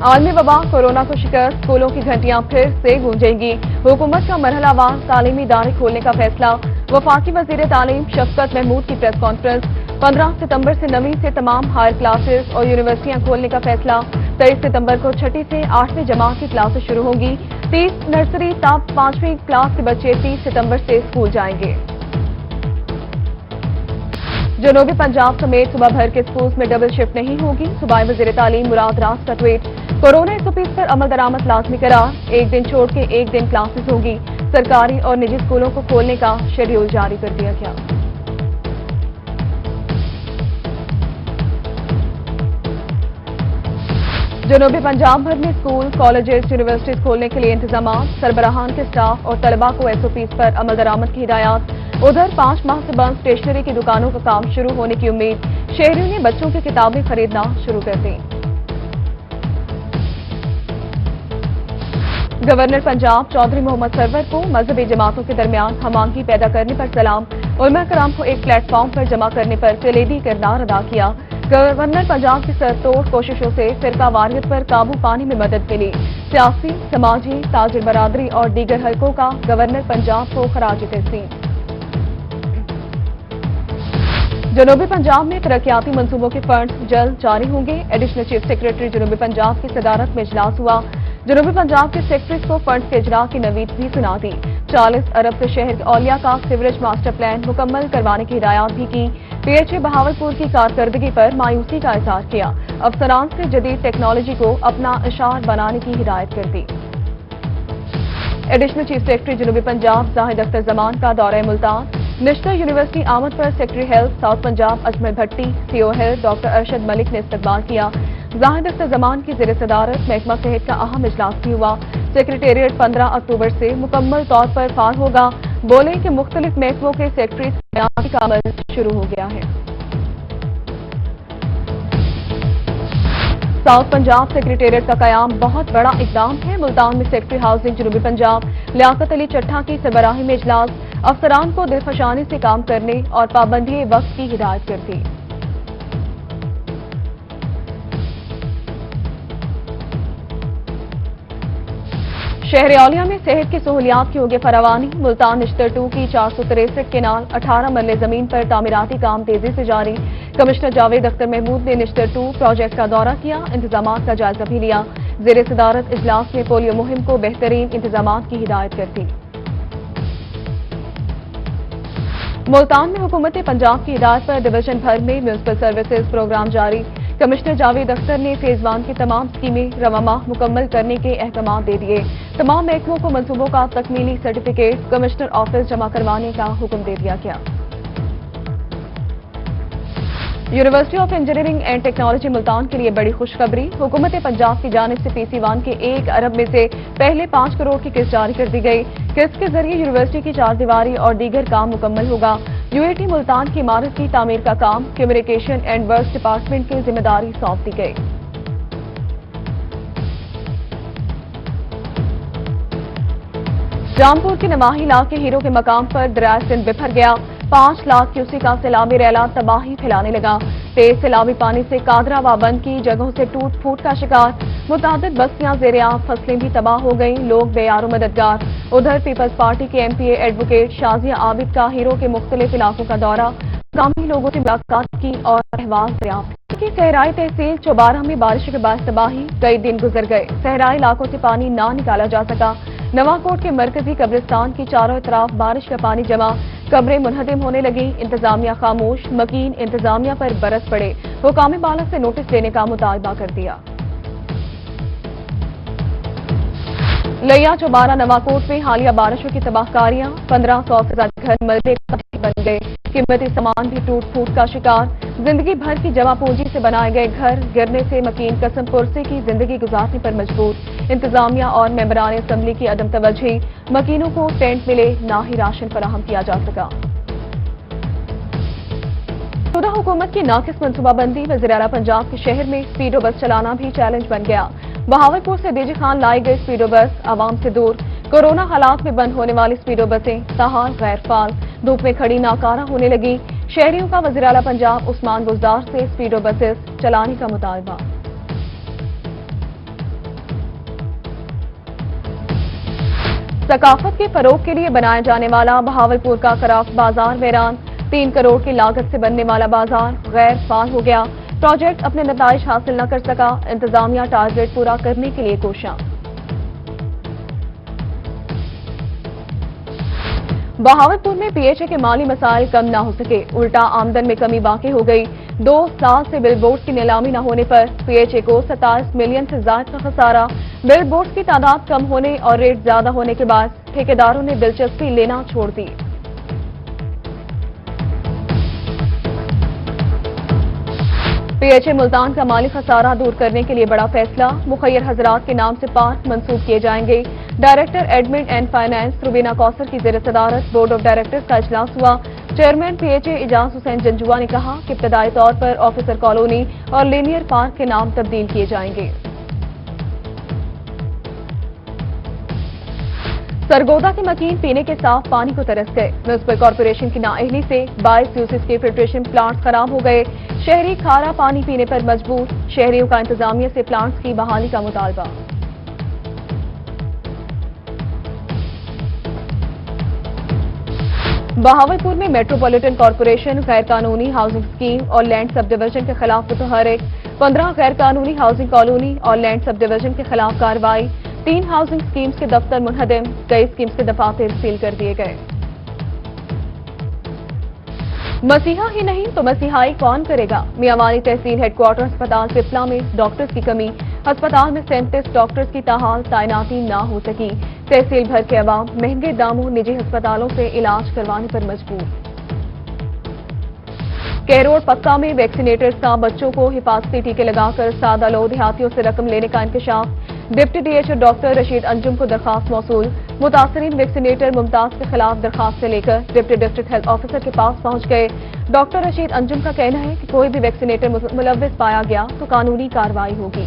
عالمی وبا کورونا کو شکست، اسکولوں کی گھنٹیاں پھر سے گونجیں گی۔ حکومت کا مرحلہ وار تعلیمی ادارے کھولنے کا فیصلہ۔ وفاقی وزیر تعلیم شفقت محمود کی پریس کانفرنس۔ 15 ستمبر سے 9ویں سے تمام ہائر کلاسز اور یونیورسٹیاں کھولنے کا فیصلہ۔ 23 ستمبر کو 6ٹھی سے 8ویں جماعت کی کلاسز شروع ہوں گی۔ 30 نرسری تا 5ویں کلاس کے بچے 30 ستمبر سے اسکول جائیں گے۔ جنوبی پنجاب سمیت صوبہ بھر کے اسکولز میں ڈبل شفٹ نہیں ہوگی۔ صوبائی وزیر تعلیم مراد راز کا ٹویٹ۔ کورونا SOPs پر عمل درآمد لازمی قرار، ایک دن چھوڑ کے ایک دن کلاسز ہوگی۔ سرکاری اور نجی اسکولوں کو کھولنے کا شیڈول جاری کر دیا گیا۔ جنوبی پنجاب بھر میں اسکول، کالجز، یونیورسٹیز کھولنے کے لیے انتظامات۔ سربراہان کے سٹاف اور طلباء کو SOPs پر عمل درآمد کی ہدایات۔ ادھر 5 ماہ سے بند اسٹیشنری کی دکانوں کا کام شروع ہونے کی امید۔ شہریوں نے بچوں کی کتابیں خریدنا شروع کر دیں۔ گورنر پنجاب چودھری محمد سرور کو مذہبی جماعتوں کے درمیان ہم آہنگی پیدا کرنے پر سلام۔ علماء کرام کو ایک پلیٹ فارم پر جمع کرنے پر کلیدی کردار ادا کیا۔ گورنر پنجاب کی سر توڑ کوششوں سے فرقہ واریت پر قابو پانے میں مدد ملی۔ سیاسی، سماجی، تاجر برادری اور دیگر حلقوں کا گورنر پنجاب کو خراج تحسین۔ جنوبی پنجاب میں ترقیاتی منصوبوں کے فنڈز جلد جاری ہوں گے۔ ایڈیشنل چیف سیکرٹری جنوبی پنجاب کی صدارت میں اجلاس ہوا۔ جنوبی پنجاب کے سیکٹریز کو فنڈز کے اجرا کی نوید بھی سنا دی۔ 40 ارب سے شہر کے اولیاء کا سیوریج ماسٹر پلان مکمل کروانے کی ہدایات بھی کی۔ PHA بہاولپور کی کارکردگی پر مایوسی کا اظہار کیا۔ افسران سے جدید ٹیکنالوجی کو اپنا اشعار بنانے کی ہدایت کر دی۔ ایڈیشنل چیف سیکرٹری جنوبی پنجاب زاہد اختر زمان کا دورہ ملتان۔ نشتر یونیورسٹی آمد پر secretary health South Punjab Ajmal Bhatti, CO health doctor Arshad Malik نے استقبال کیا۔ زاہد اختر زمان کی زیر صدارت محکمہ صحت کا اہم اجلاس بھی ہوا۔ سیکریٹریٹ 15 اکتوبر سے مکمل طور پر فعال ہوگا۔ بولے کہ مختلف محکموں کے سیکرٹریز کی تعیناتی کا عمل شروع ہو گیا ہے۔ ساؤتھ پنجاب سیکریٹریٹ کا قیام بہت بڑا اقدام ہے۔ ملتان میں سیکرٹری ہاؤسنگ جنوبی پنجاب لیاقت علی چٹھا کی سربراہی میں اجلاس۔ افسران کو دلفشانی سے کام کرنے اور پابندی وقت کی ہدایت کر دی۔ شہر اولیاء میں صحت کی سہولیات کی ہوگی فراوانی۔ ملتان نشتر 2 کی 463 کنال 18 مرلے زمین پر تعمیراتی کام تیزی سے جاری۔ کمشنر جاوید اختر محمود نے نشتر 2 پروجیکٹ کا دورہ کیا، انتظامات کا جائزہ بھی لیا۔ زیر صدارت اجلاس میں پولیو مہم کو بہترین انتظامات کی ہدایت کر دی۔ ملتان میں حکومت پنجاب کی ہدایت پر ڈویژن بھر میں میونسپل سروسز پروگرام جاری۔ کمشنر جاوید اختر نے فیز 1 کی تمام اسکیمیں رواں ماہ مکمل کرنے کے احکامات دے دیے۔ تمام محکموں کو منصوبوں کا تکمیلی سرٹیفکیٹ کمشنر آفس جمع کروانے کا حکم دے دیا گیا۔ University of engineering and technology Multan کے لیے بڑی خوشخبری۔ حکومت پنجاب کی جانب سے PC1 کے 1 ارب میں سے پہلے 5 کروڑ کی قسط جاری کر دی گئی۔ قسط کے ذریعے یونیورسٹی کی 4 دیواری اور دیگر کام مکمل ہوگا۔ UAT ملتان کی عمارت کی تعمیر کا کام کمیونیکیشن اینڈ ورکس ڈپارٹمنٹ کی ذمہ داری سونپ دی گئی۔ جامپور کے نواحی علاقے ہیرو کے مقام پر دریائے سندھ بپھر گیا۔ 5 لاکھ کیوسیک کا سیلابی ریلا تباہی پھیلانے لگا۔ تیز سیلابی پانی سے قادرہ وابند کی جگہوں سے ٹوٹ پھوٹ کا شکار۔ متعدد بستیاں زیر آب، فصلیں بھی تباہ ہو گئیں، لوگ بے یار و مددگار۔ ادھر پیپلز پارٹی کے MPA ایڈوکیٹ شازیہ عابد کا ہیرو کے مختلف علاقوں کا دورہ، مقامی لوگوں سے ملاقات کی اور احوال دریافت کی۔ صحرائی تحصیل چوبارہ میں بارش کے باعث تباہی، کئی دن گزر گئے، صحرائی علاقوں سے پانی نہ نکالا جا سکا۔ نواکوٹ کے مرکزی قبرستان کی چاروں اطراف بارش کا پانی جمع، قبریں منہدم ہونے لگیں، انتظامیہ خاموش، مکین انتظامیہ پر برس پڑے، حکام بالا سے نوٹس دینے کا مطالبہ کر دیا۔ لیا چوبارہ نواکوٹ میں حالیہ بارشوں کی تباہ کاریاں، 1500 سے زیادہ گھر ملبے بن گئے، قیمتی سامان بھی ٹوٹ پھوٹ کا شکار۔ زندگی بھر کی جمع پونجی سے بنائے گئے گھر گرنے سے مکین قسم پرسی کی زندگی گزارنے پر مجبور۔ انتظامیہ اور ممبران اسمبلی کی عدم توجہی، مکینوں کو ٹینٹ ملے نہ ہی راشن فراہم کیا جا سکا۔ صوبہ حکومت کی ناقص منصوبہ بندی، وزیر اعلیٰ پنجاب کے شہر میں اسپیڈو بس چلانا بھی چیلنج بن گیا۔ بہاولپور سے DG خان لائی گئی اسپیڈو بس عوام سے دور، کورونا حالات میں بند ہونے والی اسپیڈو بسیں تاحال غیر فعال، دھوپ میں کھڑی ناکارہ ہونے لگی۔ شہریوں کا وزیر اعلیٰ پنجاب عثمان بزدار سے اسپیڈو بسیں چلانے کا مطالبہ۔ ثقافت کے فروغ کے لیے بنایا جانے والا بہاولپور کا کرافٹ بازار ویران، 3 کروڑ کی لاگت سے بننے والا بازار غیر فعال ہو گیا۔ پروجیکٹ اپنے نتائج حاصل نہ کر سکا، انتظامیہ ٹارگیٹ پورا کرنے کے لیے کوشاں۔ بہاولپور میں پی ایچ اے کے مالی مسائل کم نہ ہو سکے، الٹا آمدن میں کمی واقع ہو گئی۔ 2 سال سے بل بورڈز کی نیلامی نہ ہونے پر پی ایچ اے کو 27 ملین سے زائد کا خسارہ۔ بل بورڈز کی تعداد کم ہونے اور ریٹ زیادہ ہونے کے بعد ٹھیکیداروں نے دلچسپی لینا چھوڑ دی۔ پی ایچ اے ملتان کا مالی خسارہ دور کرنے کے لیے بڑا فیصلہ، مخیر حضرات کے نام سے پارک منسوخ کیے جائیں گے۔ Director admin and finance Rubina Kausar کی زیر صدارت بورڈ آف ڈائریکٹرز کا اجلاس ہوا۔ چیئرمین پی ایچ اے اعجاز حسین جنجوا نے کہا کہ ابتدائی طور پر آفیسر کالونی اور لینئر پارک کے نام تبدیل کیے جائیں گے۔ سرگودا کے مکین پینے کے صاف پانی کو ترس گئے، میونسپل کارپوریشن کی نااہلی سے 22 یوسف کے فلٹریشن پلانٹس خراب ہو گئے، شہری کھارا پانی پینے پر مجبور، شہریوں کا انتظامیہ سے پلانٹس کی بحالی کا مطالبہ۔ بہاولپور میں میٹروپولیٹن کارپوریشن غیر قانونی ہاؤسنگ اسکیم اور لینڈ سب ڈویژن کے خلاف متحرک، 15 غیر قانونی ہاؤسنگ کالونی اور لینڈ سب ڈویژن کے خلاف کارروائی، 3 ہاؤسنگ اسکیمز کے دفتر منہدم، کئی اسکیمز کے دفاتر سیل کر دیے گئے۔ مسیحا ہی نہیں تو مسیحائی کون کرے گا؟ میاں تحصیل ہیڈ کوارٹر ہسپتال پپلا میں ڈاکٹرز کی کمی، ہسپتال میں 37 ڈاکٹرز کی تاحال تعیناتی نہ ہو سکی، تحصیل بھر کے عوام مہنگے داموں نجی ہسپتالوں سے علاج کروانے پر مجبور۔ کیروڑ پکا میں ویکسینیٹرز کا بچوں کو حفاظتی ٹیکے لگا کر سادہ لو دیہاتیوں سے رقم لینے کا انکشاف، deputy D H O doctor Rashid Anjum کو درخواست موصول، متاثرین ویکسینیٹر ممتاز کے خلاف درخواست سے لے کر ڈپٹی ڈسٹرکٹ ہیلتھ آفیسر کے پاس پہنچ گئے۔ ڈاکٹر رشید انجم کا کہنا ہے کہ کوئی بھی ویکسینیٹر ملوث پایا گیا تو قانونی کارروائی ہوگی۔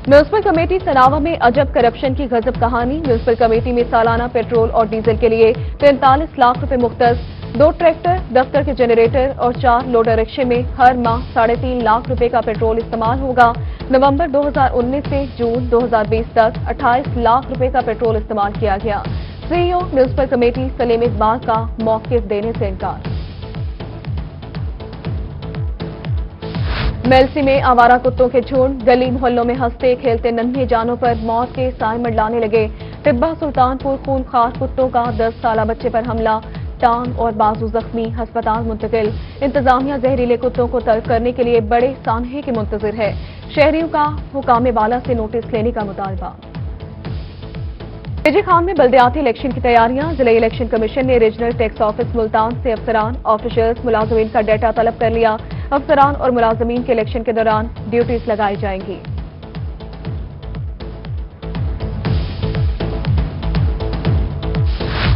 میونسپل کمیٹی سناوا میں عجب کرپشن کی غضب کہانی، میونسپل کمیٹی میں سالانہ پیٹرول اور ڈیزل کے لیے 43 لاکھ روپے مختص، 2 ٹریکٹر، دفتر کے جنریٹر اور 4 لوڈر رکشے میں ہر ماہ 3.5 لاکھ روپے کا پیٹرول استعمال ہوگا۔ نومبر 2019 سے جون 2020 تک 28 لاکھ روپے کا پیٹرول استعمال کیا گیا۔ سی ای او میونسپل کمیٹی سلیم اقبال کا موقف دینے سے انکار۔ میلسی میں آوارہ کتوں کے جھنڈ، گلی محلوں میں ہنستے کھیلتے ننھے جانوں پر موت کے سائے منڈلانے لگے۔ ٹبہ سلطان پور خون خوار کتوں کا 10 سالہ بچے پر حملہ، ٹانگ اور بازو زخمی، ہسپتال منتقل۔ انتظامیہ زہریلے کتوں کو ترک کرنے کے لیے بڑے سانحے کی منتظر ہے، شہریوں کا حکام بالا سے نوٹس لینے کا مطالبہ۔ جی خان میں بلدیاتی الیکشن کی تیاریاں، ضلعی الیکشن کمیشن نے ریجنل ٹیکس آفس ملتان سے افسران، آفیشلز، ملازمین کا ڈیٹا طلب کر لیا۔ افسران اور ملازمین کے الیکشن کے دوران ڈیوٹیز لگائی جائیں گی۔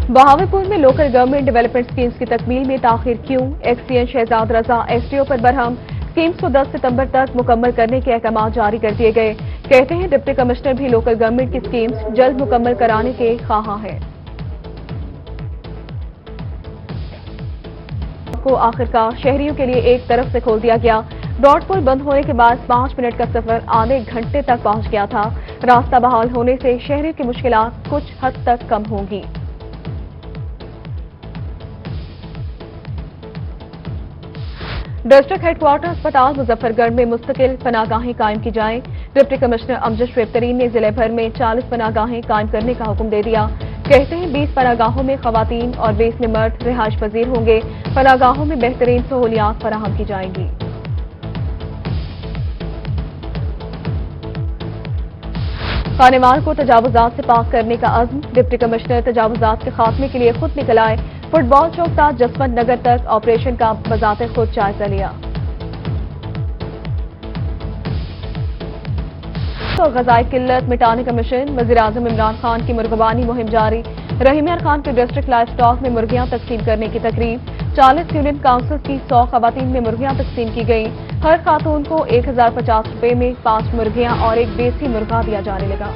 بہاولپور میں لوکل گورنمنٹ ڈیولپمنٹ اسکیمز کی تکمیل میں تاخیر کیوں؟ ایکس سی این شہزاد رضا ایس ڈی او پر برہم، اسکیمز کو 10 ستمبر تک مکمل کرنے کے احکامات جاری کر دیے گئے، کہتے ہیں ڈپٹی کمشنر بھی لوکل گورنمنٹ کی اسکیمز جلد مکمل کرانے کے خواہاں ہیں۔ کو آخرکار شہریوں کے لیے ایک طرف سے کھول دیا گیا، براڈ پل بند ہونے کے بعد 5 منٹ کا سفر آدھے گھنٹے تک پہنچ گیا تھا۔ راستہ بحال ہونے سے شہریوں کی مشکلات کچھ حد تک کم ہوں گی۔ ڈسٹرکٹ ہیڈ کوارٹر ہسپتال مظفر گڑھ میں مستقل پناہ گاہیں قائم کی جائیں، ڈپٹی کمشنر امجد شعیب ترین نے ضلع بھر میں 40 پناہ گاہیں قائم کرنے کا حکم دے دیا، کہتے ہیں 20 پناہ گاہوں میں خواتین اور 20 میں مرد رہائش پذیر ہوں گے، پناہ گاہوں میں بہترین سہولیات فراہم کی جائیں گی۔ خانوار کو تجاوزات سے پاک کرنے کا عزم، ڈپٹی کمشنر تجاوزات کے خاتمے کے لیے خود نکل آئے، فٹ بال چوک تا جسونت نگر تک آپریشن کا بذات خود جائزہ لیا۔ اور غذائی قلت مٹانے کا مشن، وزیراعظم عمران خان کی مرغبانی مہم جاری، رحیم یار خان کے ڈسٹرکٹ لائف سٹاک میں مرغیاں تقسیم کرنے کی تقریب، 40 یونین کاؤنسل کی 100 خواتین میں مرغیاں تقسیم کی گئیں، ہر خاتون کو 1050 روپے میں 5 مرغیاں اور ایک دیسی مرغا دیا جانے لگا۔